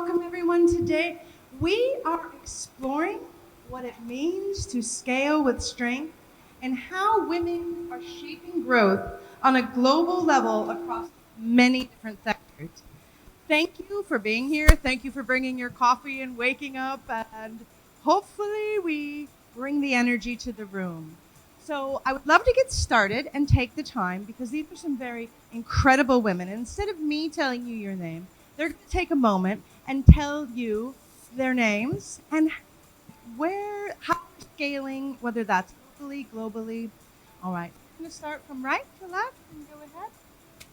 welcome everyone today. We are exploring what it means to scale with strength and how women are shaping growth on a global level across many different sectors. Thank you for being here. Thank you for bringing your coffee and waking up. And hopefully, we bring the energy to the room. So, I would love to get started and take the time because these are some very incredible women. And instead of me telling you your name, they're going to take a moment and tell you their names and how we're scaling, whether that's locally, globally. All right. I'm going to start from right to left and go ahead.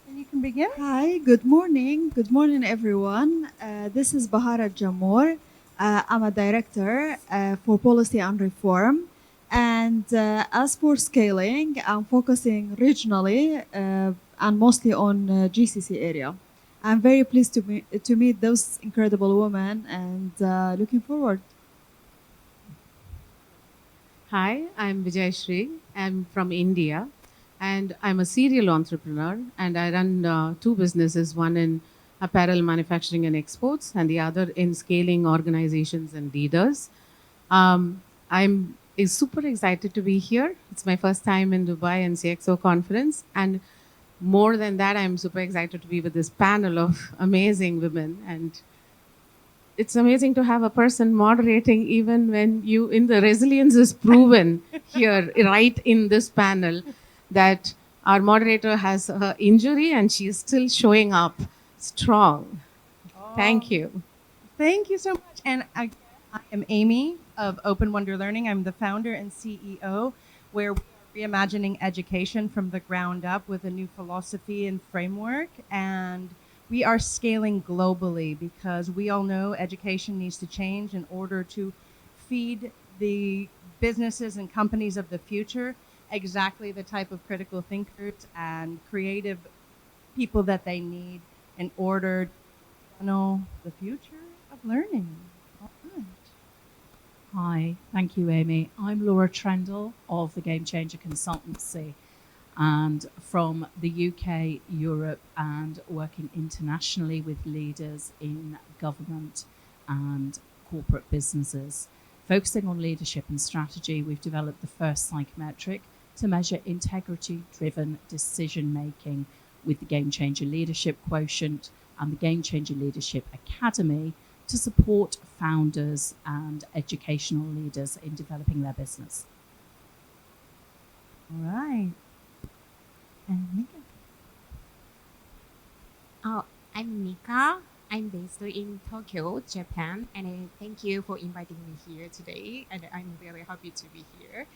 And you can begin. Hi, good morning. Good morning, everyone. This is Bahara Jamour. I'm a director for policy and reform. And as for scaling, I'm focusing regionally and mostly on GCC area. I'm very pleased to meet those incredible women and looking forward. Hi, I'm Vijay Shri. I'm from India and I'm a serial entrepreneur and I run two businesses, one in apparel manufacturing and exports and the other in scaling organizations and leaders. I'm is super excited to be here. It's my first time in Dubai and CXO conference, and more than that, I'm super excited to be with this panel of amazing women. And it's amazing to have a person moderating even when you in the resilience is proven here right in this panel that our moderator has her injury and she's still showing up strong. Thank you. Thank you so much. And again, I am Amy of Open Wonder Learning. I'm the founder and CEO, where we are reimagining education from the ground up with a new philosophy and framework. And we are scaling globally because we all know education needs to change in order to feed the businesses and companies of the future exactly the type of critical thinkers and creative people that they need in order to know the future of learning. All right. Hi, thank you, Amy. I'm Laura Trendle of the Game Changer Consultancy and from the UK, Europe, and working internationally with leaders in government and corporate businesses. Focusing on leadership and strategy, we've developed the first psychometric to measure integrity-driven decision-making with the Game Changer Leadership Quotient and the Game Changer Leadership Academy to support founders and educational leaders in developing their business. All right. And Mika. I'm Mika. I'm based in Tokyo, Japan, and thank you for inviting me here today. And I'm really happy to be here.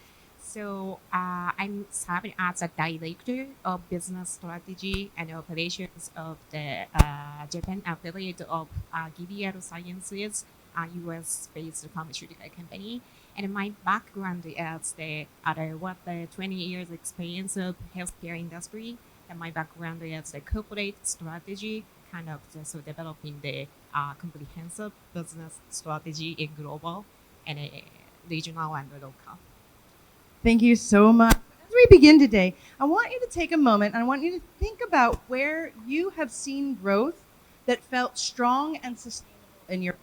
So I'm serving as a director of business strategy and operations of the Japan affiliate of Gilead Sciences, a US-based pharmaceutical company. And my background is the 20 years experience of healthcare industry. And my background is the corporate strategy, kind of so developing the comprehensive business strategy in global and regional and local. Thank you so much. As we begin today, I want you to take a moment and I want you to think about where you have seen growth that felt strong and sustainable in your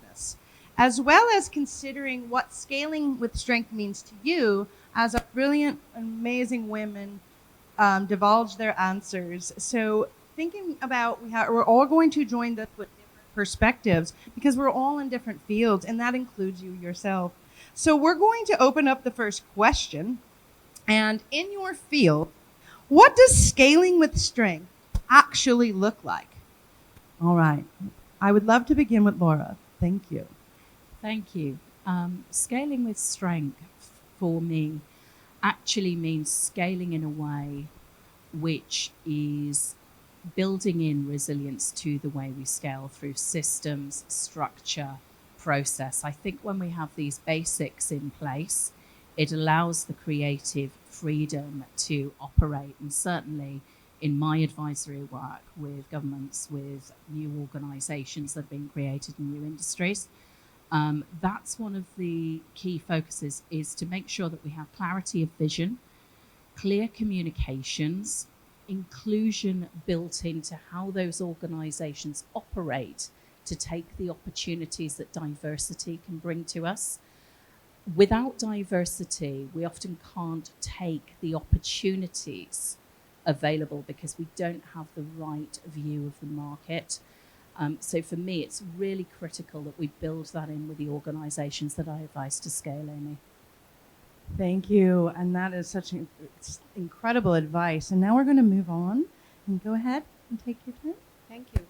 business, as well as considering what scaling with strength means to you as a brilliant, amazing women divulge their answers. So thinking about we're all going to join this with different perspectives because we're all in different fields, and that includes you yourself. So we're going to open up the first question. And in your field, what does scaling with strength actually look like? All right. I would love to begin with Laura. Thank you. Thank you. Scaling with strength for me actually means scaling in a way which is building in resilience to the way we scale through systems, structure, process. I think when we have these basics in place, it allows the creative freedom to operate. And certainly in my advisory work with governments, with new organizations that have been created in new industries, that's one of the key focuses, is to make sure that we have clarity of vision, clear communications, inclusion built into how those organizations operate to take the opportunities that diversity can bring to us. Without diversity, we often can't take the opportunities available because we don't have the right view of the market. So for me, it's really critical that we build that in with the organisations that I advise to scale, Amy. Thank you. And that is such incredible advice. And now we're going to move on and go ahead and take your turn. Thank you.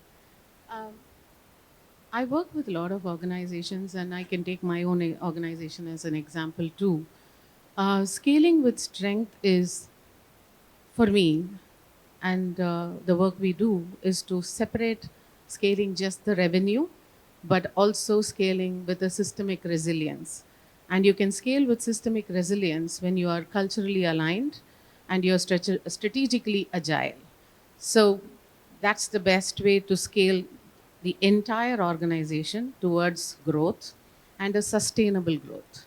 I work with a lot of organizations, and I can take my own organization as an example too. Scaling with strength is, for me, and the work we do is to separate scaling just the revenue, but also scaling with a systemic resilience. And you can scale with systemic resilience when you are culturally aligned and you're strategically agile. So that's the best way to scale the entire organization towards growth and a sustainable growth.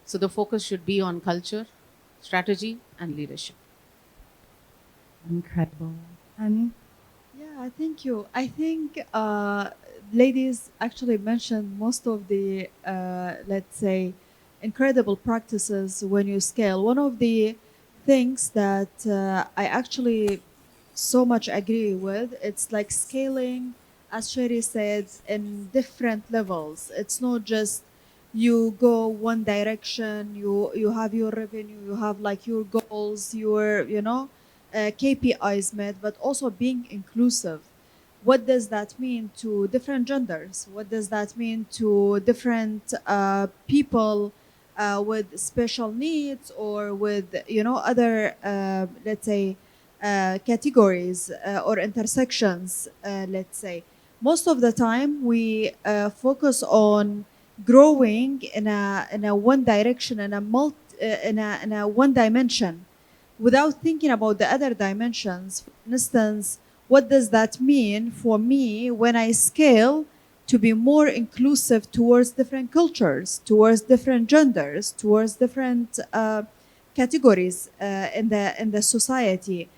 So the focus should be on culture, strategy, and leadership. Incredible. And Yeah, thank you. I think ladies actually mentioned most of the, let's say, incredible practices when you scale. One of the things that I actually so much agree with, it's like scaling, as Sherry said, in different levels. It's not just you go one direction, you have your revenue, you have like your goals, your, KPIs met, but also being inclusive. What does that mean to different genders? What does that mean to different people with special needs or with other let's say categories or intersections? Let's say most of the time we focus on growing in a one direction in a in a one dimension without thinking about the other dimensions. For instance, what does that mean for me when I scale to be more inclusive towards different cultures, towards different genders, towards different categories in the society?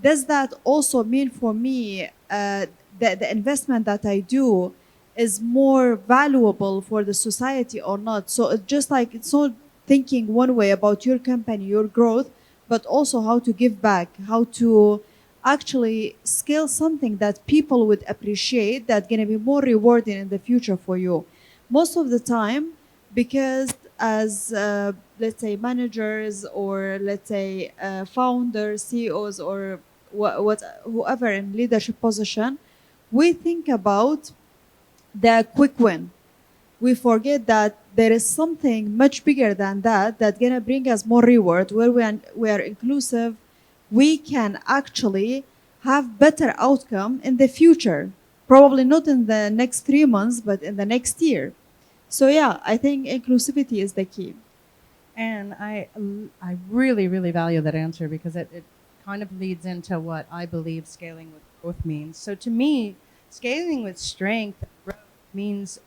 Does that also mean for me that the investment that I do is more valuable for the society or not? So it's just like it's not thinking one way about your company, your growth, but also how to give back, how to actually scale something that people would appreciate, that's going to be more rewarding in the future for you. Most of the time, because as let's say managers or let's say founders, CEOs, or whoever in leadership position, we think about the quick win. We forget that there is something much bigger than that that's gonna bring us more reward. Where we are inclusive, we can actually have better outcome in the future. Probably not in the next 3 months, but in the next year. So yeah, I think inclusivity is the key. And I really, really value that answer because it kind of leads into what I believe scaling with growth means. So to me, scaling with strength and growth means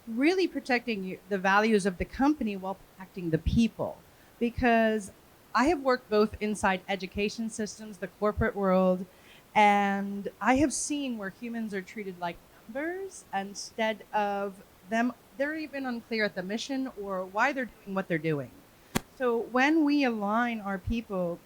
really protecting the values of the company while protecting the people. Because I have worked both inside education systems, the corporate world, and I have seen where humans are treated like numbers instead of them. They're even unclear at the mission or why they're doing what they're doing. So when we align our people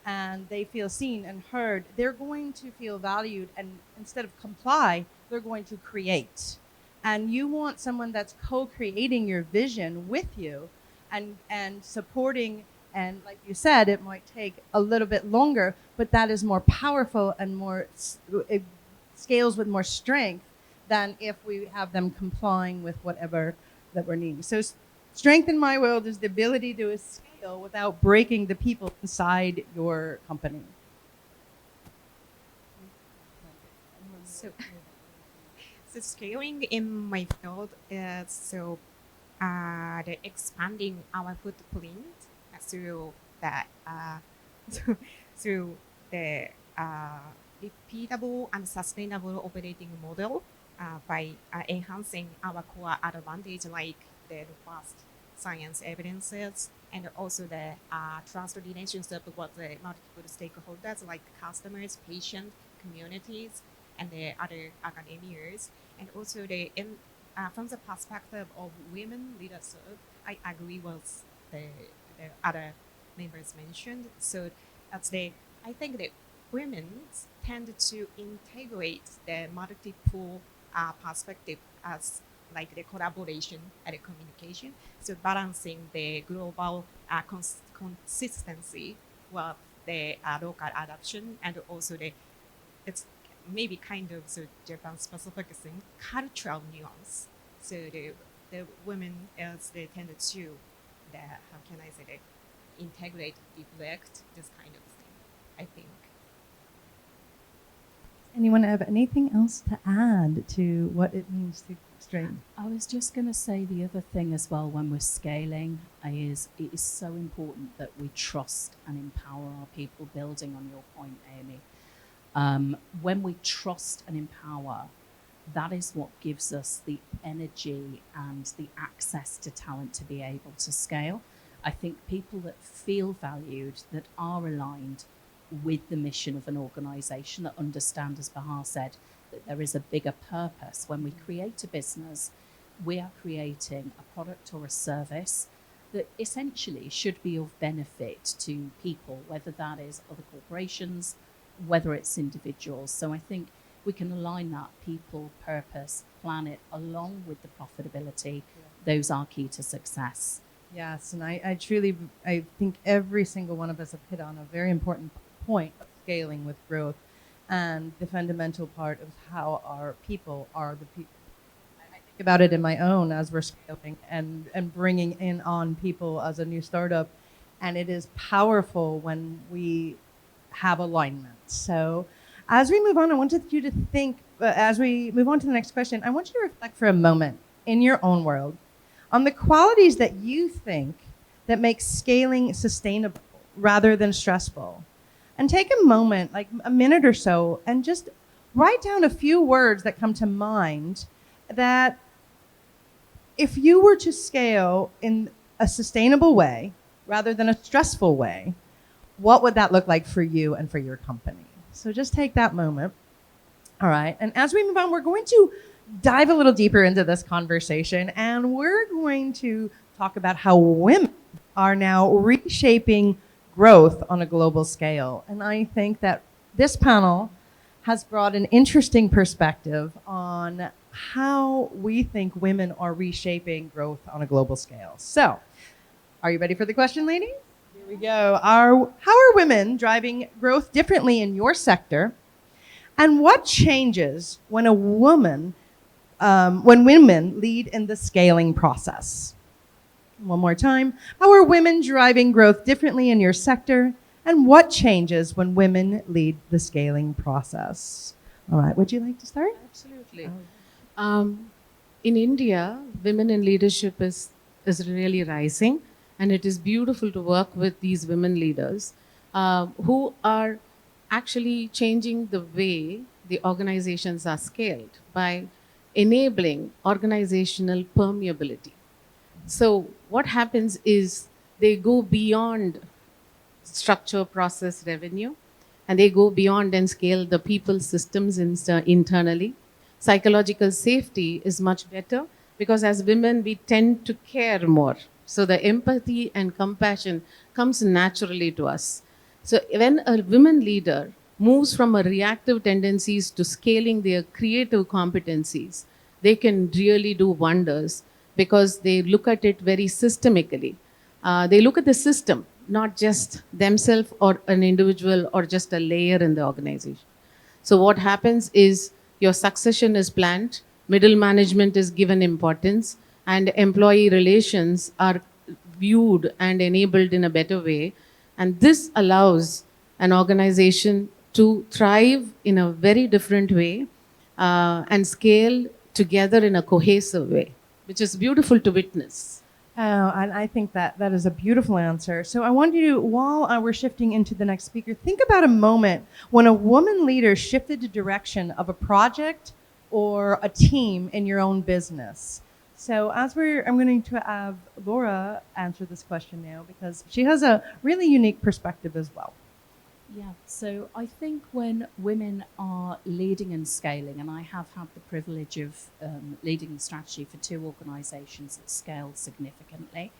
and they feel seen and heard, they're going to feel valued, and instead of comply, they're going to create. And you want someone that's co-creating your vision with you and supporting, and like you said, it might take a little bit longer, but that is more powerful and more it scales with more strength than if we have them complying with whatever that we're needing. So strength in my world is the ability to scale without breaking the people inside your company. So, so scaling in my field is the expanding our footprint through the through the repeatable and sustainable operating model by enhancing our core advantage like the robust science evidences and also the trust relationship with the multiple stakeholders like customers, patients, communities, and the other academics. And also from the perspective of women leadership, I agree with the other members mentioned. So that's I think that women tend to integrate the multiple perspective as like the collaboration and the communication. So balancing the global consistency with the local adaptation, and also it's maybe kind of so Japan specific thing, cultural nuance. So the women as they tend to the how can I say that integrate, reflect this kind of thing. I think. Anyone have anything else to add to what it means to strength? I was just going to say the other thing as well when we're scaling is it is so important that we trust and empower our people, building on your point, Amy. When we trust and empower, that is what gives us the energy and the access to talent to be able to scale. I think people that feel valued, that are aligned with the mission of an organization, that understand, as Bahar said, that there is a bigger purpose. When we create a business, we are creating a product or a service that essentially should be of benefit to people, whether that is other corporations, whether it's individuals. So I think we can align that people, purpose, planet, along with the profitability. Those are key to success. Yes, and I truly, I think every single one of us have hit on a very important point of scaling with growth, and the fundamental part of how our people are the people. I think about it in my own as we're scaling and bringing in on people as a new startup, and it is powerful when we have alignment. So as we move on, I wanted you to think, as we move on to the next question, I want you to reflect for a moment in your own world on the qualities that you think that make scaling sustainable rather than stressful. And take a moment, like a minute or so, and just write down a few words that come to mind that if you were to scale in a sustainable way rather than a stressful way, what would that look like for you and for your company? So just take that moment. All right. And as we move on, we're going to dive a little deeper into this conversation, and we're going to talk about how women are now reshaping growth on a global scale. And I think that this panel has brought an interesting perspective on how we think women are reshaping growth on a global scale. So, are you ready for the question, ladies? Here we go. How are women driving growth differently in your sector? And what changes when when women lead in the scaling process? One more time. How are women driving growth differently in your sector? And what changes when women lead the scaling process? All right, would you like to start? Absolutely. In India, women in leadership is really rising, and it is beautiful to work with these women leaders who are actually changing the way the organizations are scaled by enabling organizational permeability. So what happens is they go beyond structure, process, revenue, and they go beyond and scale the people systems internally. Psychological safety is much better because as women, we tend to care more. So the empathy and compassion comes naturally to us. So when a women leader moves from a reactive tendencies to scaling their creative competencies, they can really do wonders because they look at it very systemically. They look at the system, not just themselves or an individual or just a layer in the organization. So what happens is your succession is planned, middle management is given importance, and employee relations are viewed and enabled in a better way. And this allows an organization to thrive in a very different way and scale together in a cohesive way, which is beautiful to witness. Oh, and I think that that is a beautiful answer. So I want you to, while we're shifting into the next speaker, think about a moment when a woman leader shifted the direction of a project or a team in your own business. So I'm going to have Laura answer this question now because she has a really unique perspective as well. Yeah, so I think when women are leading and scaling, and I have had the privilege of leading the strategy for two organisations that scaled significantly,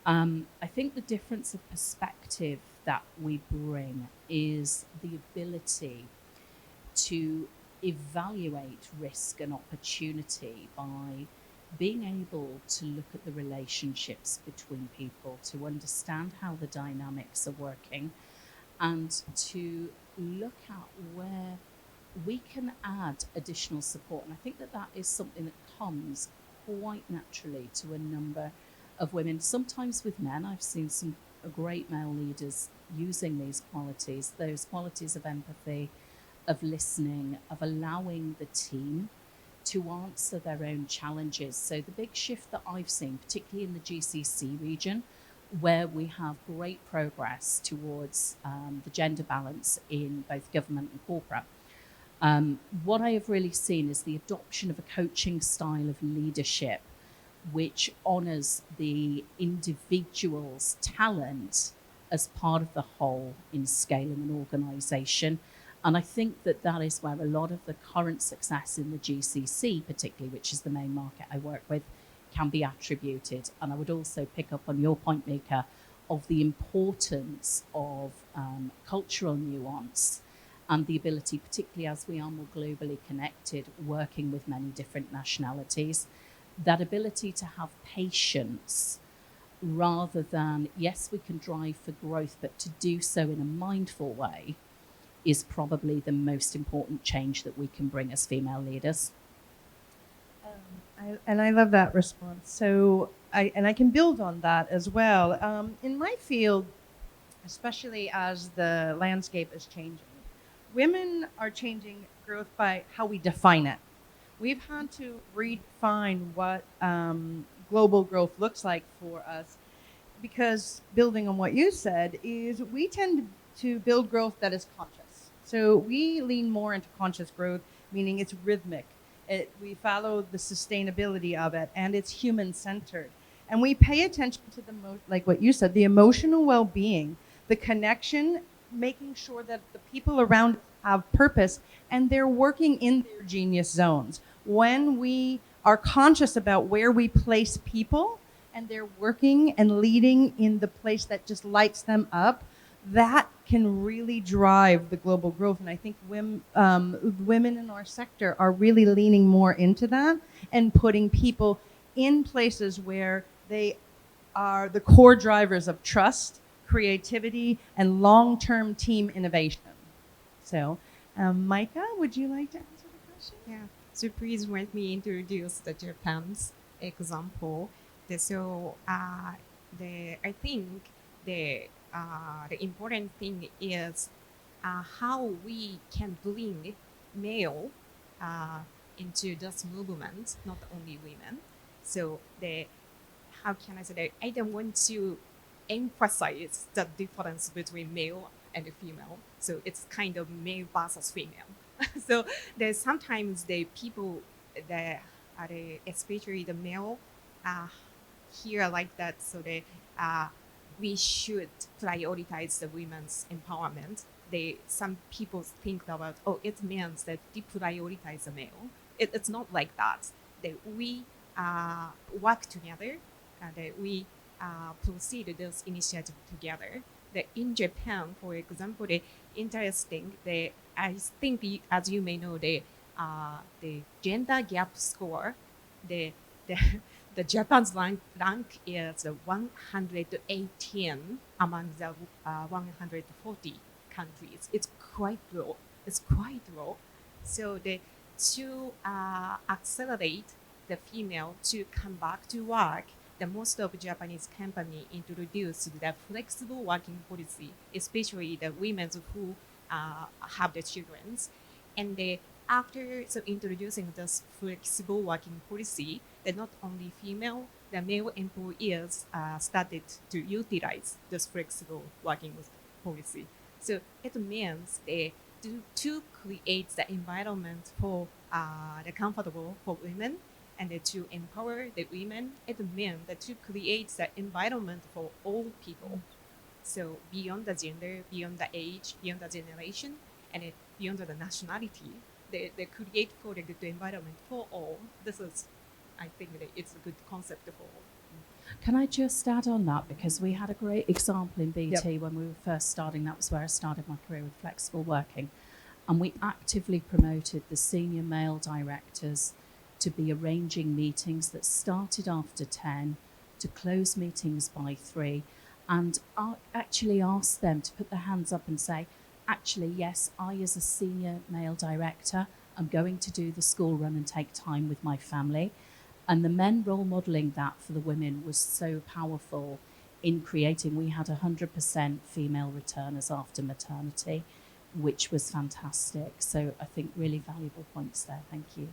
I think the difference of perspective that we bring is the ability to evaluate risk and opportunity by being able to look at the relationships between people, to understand how the dynamics are working, and to look at where we can add additional support. And I think that that is something that comes quite naturally to a number of women, sometimes with men. I've seen some great male leaders using these qualities, those qualities of empathy, of listening, of allowing the team to answer their own challenges. So the big shift that I've seen, particularly in the GCC region, where we have great progress towards the gender balance in both government and corporate, what I have really seen is the adoption of a coaching style of leadership which honours the individual's talent as part of the whole in scaling an organisation. And I think that that is where a lot of the current success in the GCC, particularly, which is the main market I work with, can be attributed. And I would also pick up on your point, Mika, of the importance of cultural nuance and the ability, particularly as we are more globally connected, working with many different nationalities, that ability to have patience rather than, yes, we can drive for growth, but to do so in a mindful way is probably the most important change that we can bring as female leaders. I love that response. So I can build on that as well. In my field, especially as the landscape is changing, women are changing growth by how we define it. We've had to redefine what global growth looks like for us because building on what you said is we tend to build growth that is conscious. So we lean more into conscious growth, meaning it's rhythmic. We follow the sustainability of it, and it's human centered. And we pay attention to like what you said, the emotional well-being, the connection, making sure that the people around us have purpose and they're working in their genius zones. When we are conscious about where we place people, and they're working and leading in the place that just lights them up, that can really drive the global growth. And I think women in our sector are really leaning more into that and putting people in places where they are the core drivers of trust, creativity, and long-term team innovation. So, Micah, would you like to answer the question? Yeah. So please let me introduce the Japan's example. So I think the important thing is how we can bring male uh, into this movement, not only women. So the how can I say that? I don't want to emphasize the difference between male and female. So it's kind of male versus female. So there's sometimes the people that are especially the male uh, here like that. So we should prioritize the women's empowerment. Some people think about, oh, it means that they prioritize the male. It's not like that. That we work together, that we proceed this initiative together. That in Japan, for example, the interesting, I think as you may know, the gender gap score, the the the Japan's rank is 118 among the 140 countries. It's quite low. It's quite low. So to accelerate the female to come back to work, the most of Japanese company introduced the flexible working policy, especially the women who have the children, and after introducing this flexible working policy, that not only female, the male employees started to utilize this flexible working policy. So it means to create the environment for the comfortable for women and to empower the women. It means that to create the environment for all people. So beyond the gender, beyond the age, beyond the generation, and beyond the nationality, they create for a good environment for all. This is, I think, that it's a good concept for all. Can I just add on that? Because we had a great example in BT Yep. when we were first starting. That was where I started my career with flexible working. And we actively promoted the senior male directors to be arranging meetings that started after 10 to close meetings by 3, and actually asked them to put their hands up and say, actually, yes, I as a senior male director, I'm going to do the school run and take time with my family. And the men role modelling that for the women was so powerful in creating. We had 100% female returners after maternity, which was fantastic. So I think really valuable points there. Thank you.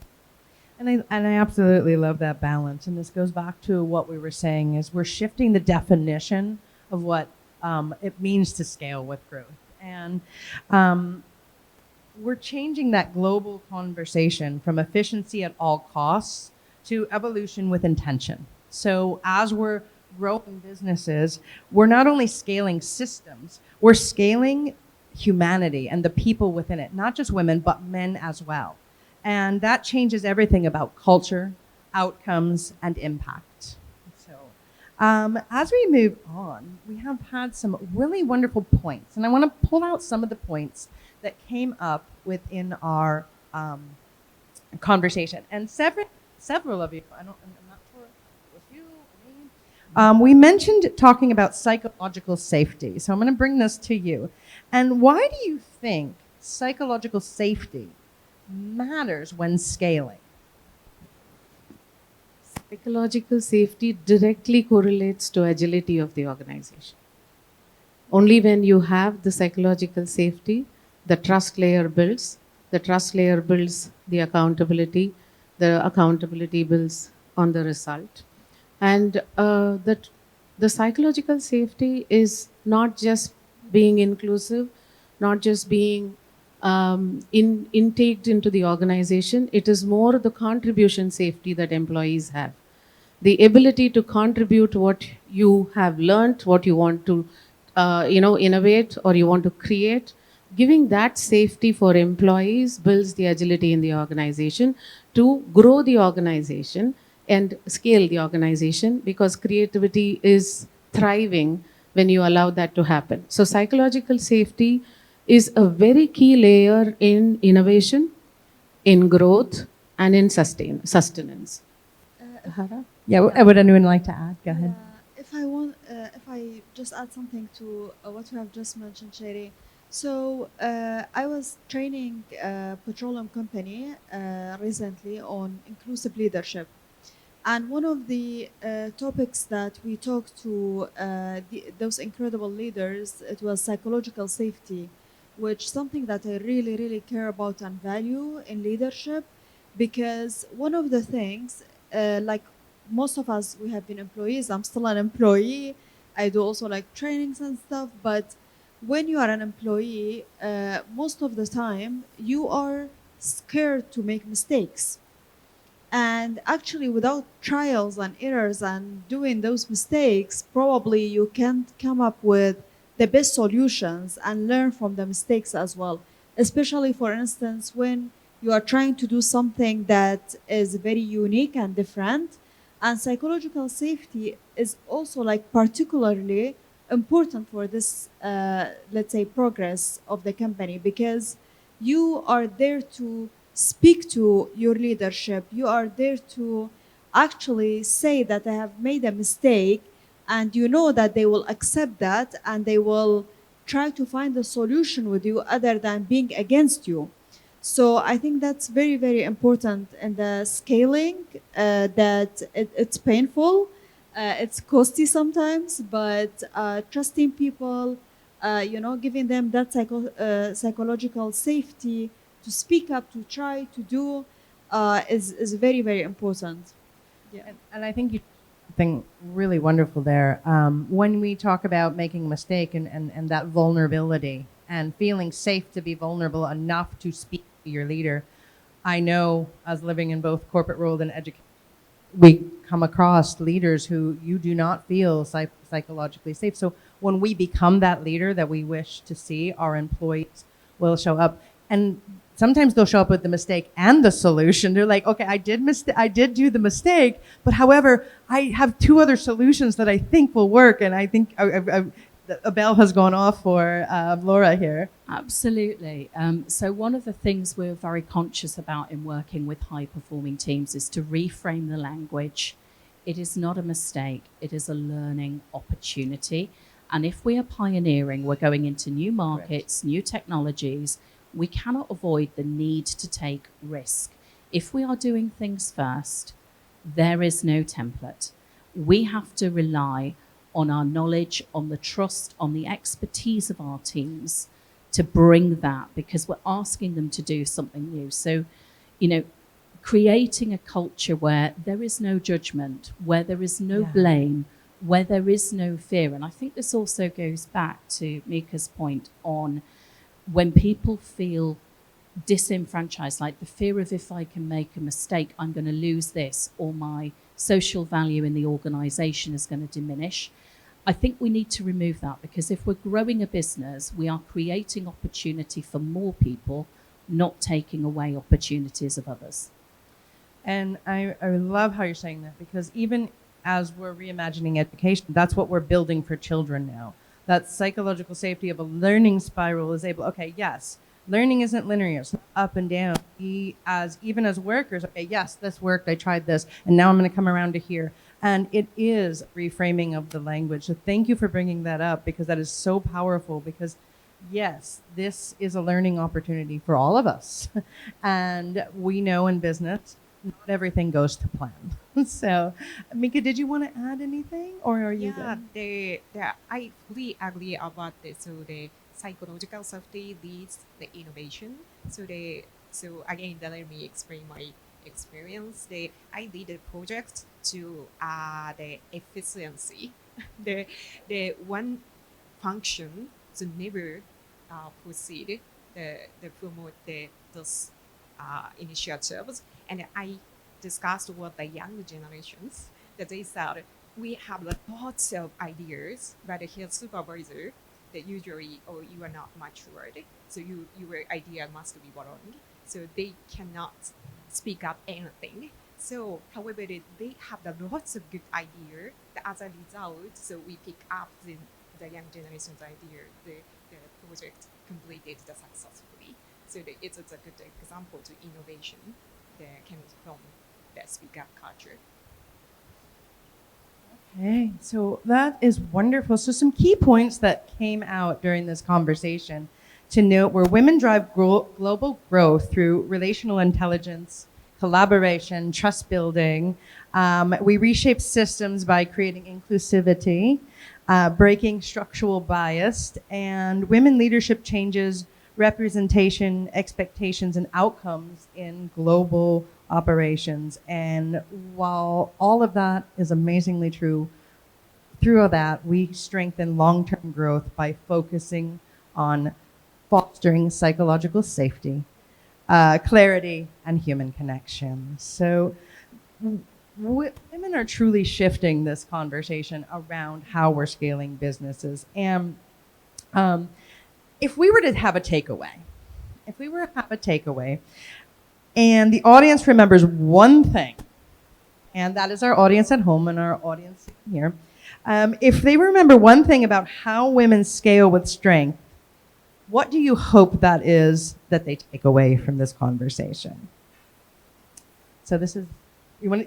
And I absolutely love that balance. And this goes back to what we were saying is we're shifting the definition of what it means to scale with growth. And we're changing that global conversation from efficiency at all costs to evolution with intention. So as we're growing businesses, we're not only scaling systems, we're scaling humanity and the people within it, not just women, but men as well. And that changes everything about culture, outcomes, and impact. So, as we move on, we have had some really wonderful points, and I want to pull out some of the points that came up within our conversation. And several of you, I'm not sure if it was you or me, we mentioned talking about psychological safety. So I'm going to bring this to you. And why do you think psychological safety matters when scaling? Psychological safety directly correlates to agility of the organization. Only when you have the psychological safety, the trust layer builds. The trust layer builds the accountability. The accountability builds on the result. And the psychological safety is not just being inclusive, not just being intaked into the organization. It is more the contribution safety that employees have, the ability to contribute what you have learned, what you want to innovate or you want to create. Giving that safety for employees builds the agility in the organization to grow the organization and scale the organization, because creativity is thriving when you allow that to happen. So psychological safety is a very key layer in innovation, in growth, and in sustenance. Hara? Yeah, would anyone like to add? Go ahead. If I just add something to what you have just mentioned, Sherry. So I was training a petroleum company recently on inclusive leadership. And one of the topics that we talked to those incredible leaders, it was psychological safety, which something that I really, really care about and value in leadership, because one of the things, like most of us, we have been employees. I'm still an employee. I do also like trainings and stuff. But when you are an employee, most of the time you are scared to make mistakes. And actually, without trials and errors and doing those mistakes, probably you can't come up with the best solutions and learn from the mistakes as well. Especially, for instance, when you are trying to do something that is very unique and different. And psychological safety is also like particularly important for this, let's say, progress of the company, because you are there to speak to your leadership. You are there to actually say that I have made a mistake, and you know that they will accept that and they will try to find a solution with you other than being against you. So I think that's very, very important in the scaling, that it's painful, it's costly sometimes, but trusting people, giving them that psychological safety to speak up, to try to do, is very, very important. Yeah. And I think you something really wonderful there. When we talk about making a mistake and that vulnerability and feeling safe to be vulnerable enough to speak to your leader, I know as living in both corporate world and education, we come across leaders who you do not feel psychologically safe. So when we become that leader that we wish to see, our employees will show up. And sometimes they'll show up with the mistake and the solution. They're like, okay, I did do the mistake, but however, I have two other solutions that I think will work. And I think a bell has gone off for Laura here. Absolutely. So one of the things we're very conscious about in working with high-performing teams is to reframe the language. It is not a mistake. It is a learning opportunity. And if we are pioneering, we're going into new markets, new technologies, we cannot avoid the need to take risk. If we are doing things first, there is no template. We have to rely on our knowledge, on the trust, on the expertise of our teams to bring that, because we're asking them to do something new. So, creating a culture where there is no judgment, where there is no blame, where there is no fear. And I think this also goes back to Mika's point on when people feel disenfranchised, like the fear of, if I can make a mistake, I'm going to lose this, or my social value in the organization is going to diminish. I think we need to remove that, because if we're growing a business, we are creating opportunity for more people, not taking away opportunities of others. And I love how you're saying that, because even as we're reimagining education, that's what we're building for children now. That psychological safety of a learning spiral is able, okay, yes, learning isn't linear, it's not up and down. Even as workers, okay, yes, this worked, I tried this, and now I'm going to come around to here. And it is reframing of the language. So thank you for bringing that up, because that is so powerful, because yes, this is a learning opportunity for all of us. And we know in business, not everything goes to plan. So, Mika, did you want to add anything, or are you good? I fully agree about this. So the psychological safety leads the innovation. So again, let me explain my experience. I did a project to the efficiency. the one function to never proceed the promote those initiatives, and I discussed with the younger generations that they said we have lots of ideas, but here supervisor that usually, oh, you are not matured, so your idea must be wrong, so they cannot speak up anything. So however, they have lots of good idea. As a result, so we pick up the young generation's idea. The project completed successfully. So it's a good example to innovation that comes from the speak up culture. Okay, so that is wonderful. So some key points that came out during this conversation to note were: women drive global growth through relational intelligence, collaboration, trust building. We reshape systems by creating inclusivity, breaking structural bias, and women leadership changes representation, expectations, and outcomes in global operations. And while all of that is amazingly true, through all that, we strengthen long-term growth by focusing on fostering psychological safety, clarity, and human connection. So women are truly shifting this conversation around how we're scaling businesses. And if we were to have a takeaway, and the audience remembers one thing, and that is our audience at home and our audience here, if they remember one thing about how women scale with strength, what do you hope that is that they take away from this conversation? So this is,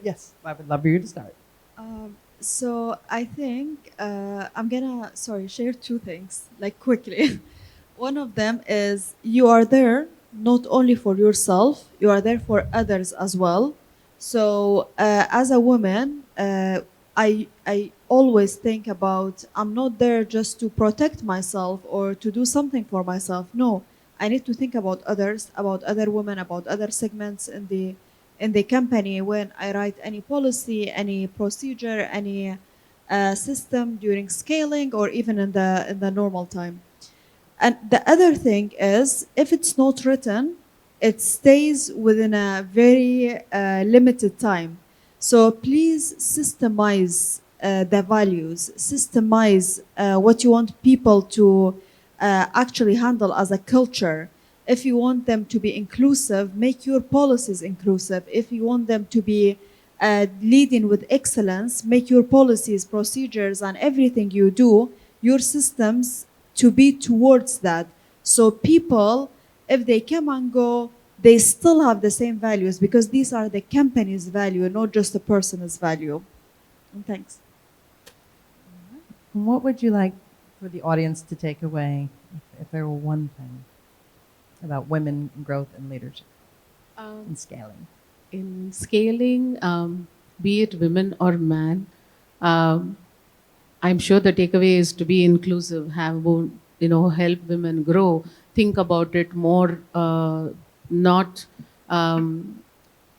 yes, I would love for you to start. So I think I'm gonna share two things like quickly. One of them is you are there not only for yourself, you are there for others as well. So as a woman, I always think about I'm not there just to protect myself or to do something for myself. No, I need to think about others, about other women, about other segments in the company when I write any policy, any procedure, any system during scaling, or even in the normal time. And the other thing is, if it's not written, it stays within a very limited time. So please systemize the values, systemize what you want people to actually handle as a culture. If you want them to be inclusive, make your policies inclusive. If you want them to be leading with excellence, make your policies, procedures, and everything you do, your systems to be towards that. So people, if they come and go, they still have the same values because these are the company's value, not just the person's value. And thanks. And what would you like for the audience to take away if there were one thing about women, growth, and leadership and scaling? In scaling, be it women or man, um, I'm sure the takeaway is to be inclusive, help women grow, think about it more, not um,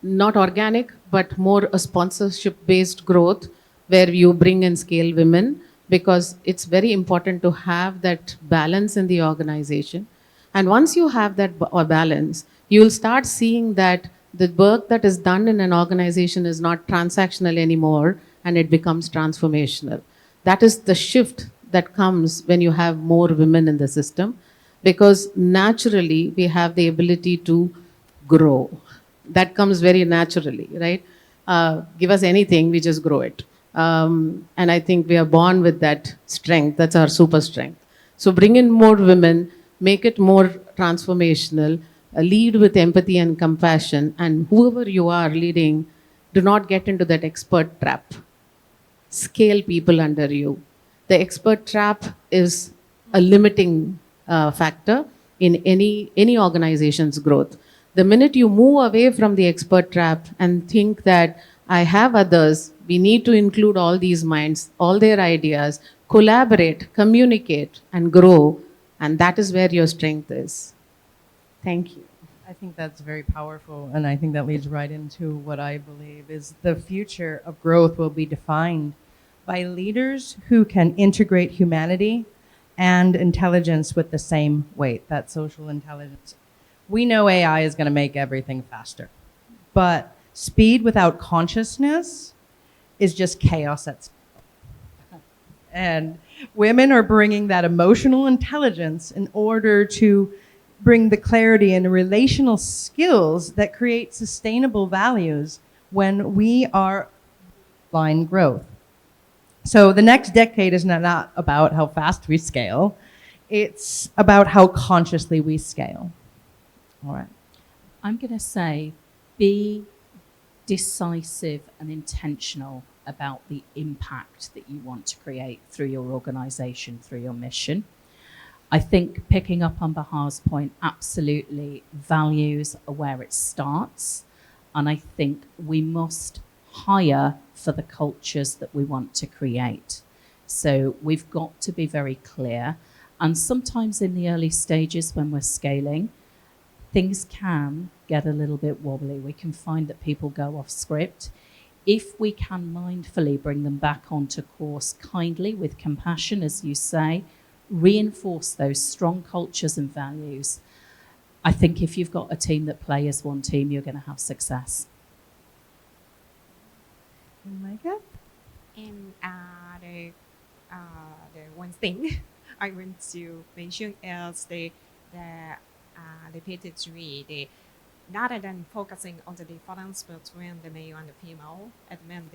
not organic, but more a sponsorship-based growth where you bring and scale women, because it's very important to have that balance in the organization. And once you have that balance, you'll start seeing that the work that is done in an organization is not transactional anymore, and it becomes transformational. That is the shift that comes when you have more women in the system, because naturally we have the ability to grow. That comes very naturally, right? Give us anything, we just grow it. And I think we are born with that strength. That's our super strength. So bring in more women, make it more transformational, lead with empathy and compassion, and whoever you are leading, do not get into that expert trap. Scale people under you. The expert trap is a limiting factor in any organization's growth. The minute you move away from the expert trap and think that I have others, we need to include all these minds, all their ideas, collaborate, communicate, and grow, and that is where your strength is. Thank you. I think that's very powerful, and I think that leads right into what I believe is the future of growth will be defined by leaders who can integrate humanity and intelligence with the same weight, that social intelligence. We know AI is going to make everything faster, but speed without consciousness is just chaos at scale. And women are bringing that emotional intelligence in order to bring the clarity and relational skills that create sustainable values when we are line growth. So the next decade is not about how fast we scale, it's about how consciously we scale. All right. I'm going to say be decisive and intentional about the impact that you want to create through your organization, through your mission. I think picking up on Bahar's point, absolutely, values are where it starts. And I think we must hire for the cultures that we want to create. So we've got to be very clear. And sometimes in the early stages when we're scaling, things can get a little bit wobbly. We can find that people go off script. If we can mindfully bring them back onto course kindly with compassion, as you say, reinforce those strong cultures and values, I think if you've got a team that play as one team, you're going to have success. Micah? And the one thing I want to mention is the page 3, rather than focusing on the difference between the male and the female, it meant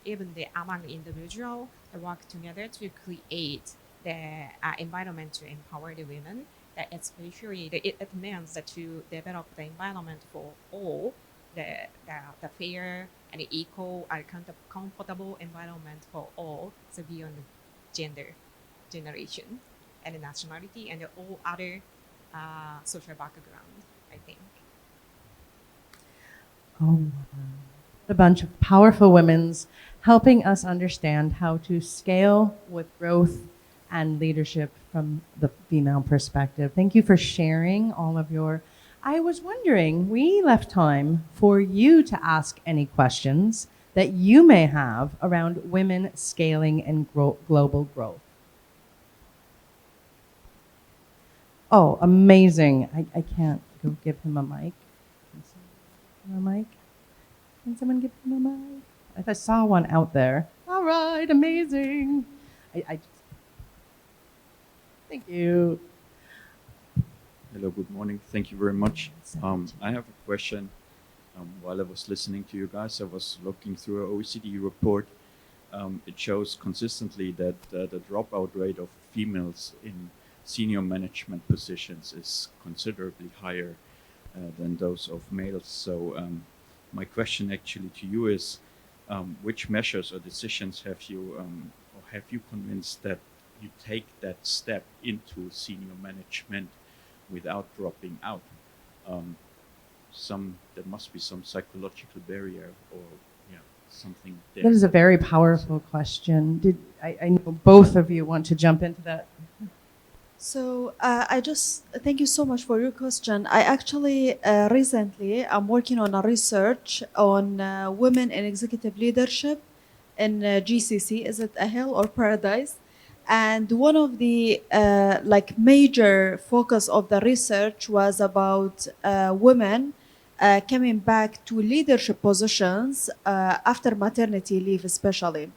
even among individual, they work together to create the environment to empower the women. That especially it means that to develop the environment for all, the fair and equal and comfortable environment for all, so beyond gender, generation, and nationality, and all other social background, I think. Oh, a bunch of powerful women's helping us understand how to scale with growth and leadership from the female perspective. Thank you for sharing all of your. I was wondering, we left time for you to ask any questions that you may have around women scaling and global growth. Oh, amazing. I can't go give him a mic. Can someone give him a mic? If I saw one out there. All right, amazing. I thank you. Hello, good morning. Thank you very much. I have a question. While I was listening to you guys, I was looking through an OECD report. It shows consistently that the dropout rate of females in senior management positions is considerably higher than those of males. So my question actually to you is, which measures or decisions have you or have you convinced that you take that step into senior management without dropping out? There must be some psychological barrier or something there. That is a very powerful question. I know both of you want to jump into that? So I just thank you so much for your question. I actually recently I'm working on a research on women in executive leadership in GCC. Is it a hell or paradise? And one of the like major focus of the research was about women coming back to leadership positions after maternity leave, especially.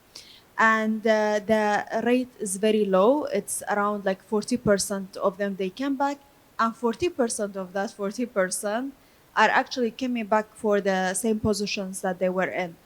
And the rate is very low. It's around like 40% of them they come back, and 40% of that 40% are actually coming back for the same positions that they were in.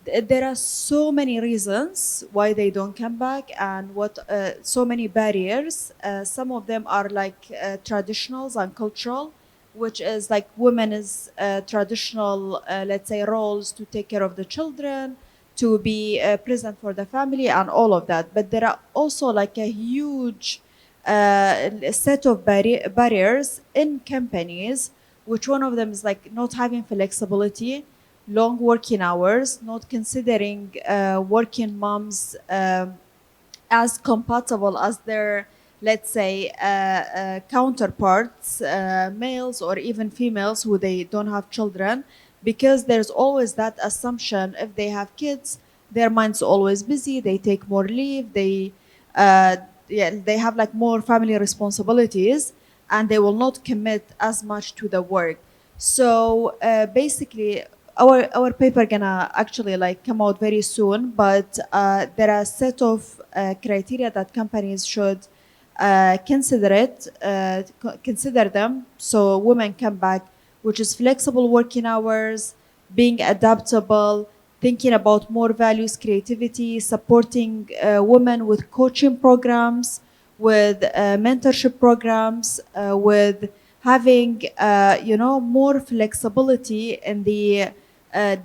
There are so many reasons why they don't come back, and what so many barriers. Some of them are like traditionals and cultural, which is like women is traditional, let's say, roles to take care of the children, to be present for the family, and all of that. But there are also like a huge set of barriers in companies, which one of them is like not having flexibility, long working hours, not considering working moms as compatible as their, let's say, counterparts, males or even females who they don't have children, because there's always that assumption if they have kids, their mind's always busy, they take more leave, uh, they have like more family responsibilities, and they will not commit as much to the work. So basically, our paper gonna actually like come out very soon, but there are a set of criteria that companies should consider them, so women come back, which is flexible working hours, being adaptable, thinking about more values, creativity, supporting women with coaching programs, with mentorship programs, with having more flexibility in the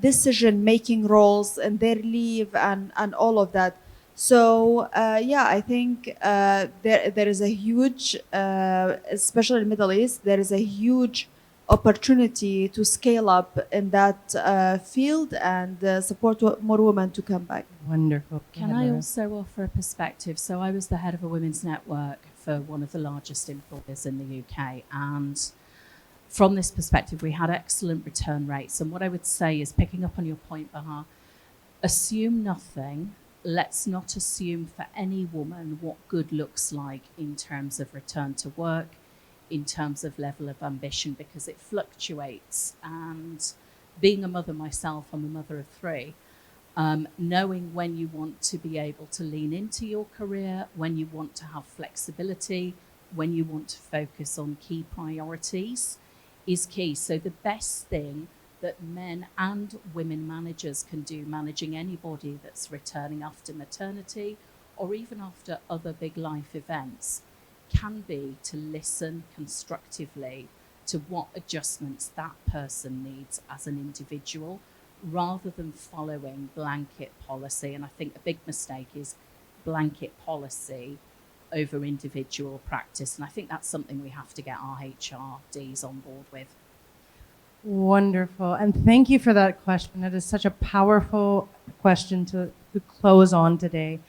decision-making roles and their leave and all of that. So yeah, I think there is a huge, especially in the Middle East, there is a huge opportunity to scale up in that field and support more women to come back. Wonderful. Can I also offer a perspective? So I was the head of a women's network for one of the largest employers in the UK, and from this perspective, we had excellent return rates. And what I would say is, picking up on your point, Bahar, assume nothing. Let's not assume for any woman what good looks like in terms of return to work, in terms of level of ambition, because it fluctuates. And being a mother myself, I'm a mother of three. Knowing when you want to be able to lean into your career, when you want to have flexibility, when you want to focus on key priorities is key. So the best thing that men and women managers can do, managing anybody that's returning after maternity or even after other big life events, can be to listen constructively to what adjustments that person needs as an individual, rather than following blanket policy. And I think a big mistake is blanket policy over individual practice. And I think that's something we have to get our HRDs on board with. Wonderful. And thank you for that question. That is such a powerful question to close on today.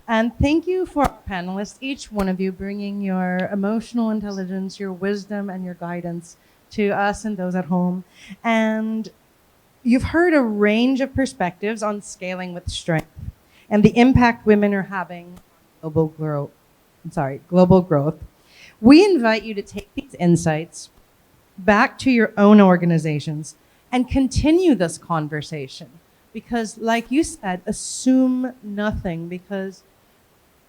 And thank you for our panelists, each one of you bringing your emotional intelligence, your wisdom, and your guidance to us and those at home. And you've heard a range of perspectives on scaling with strength and the impact women are having on global growth. We invite you to take these insights back to your own organizations and continue this conversation, because, like you said, assume nothing, because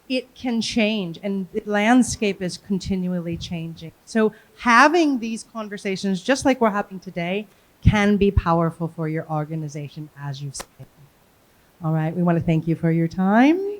it can change and the landscape is continually changing. So having these conversations, just like we're having today, can be powerful for your organization, as you've said. All right, we want to thank you for your time.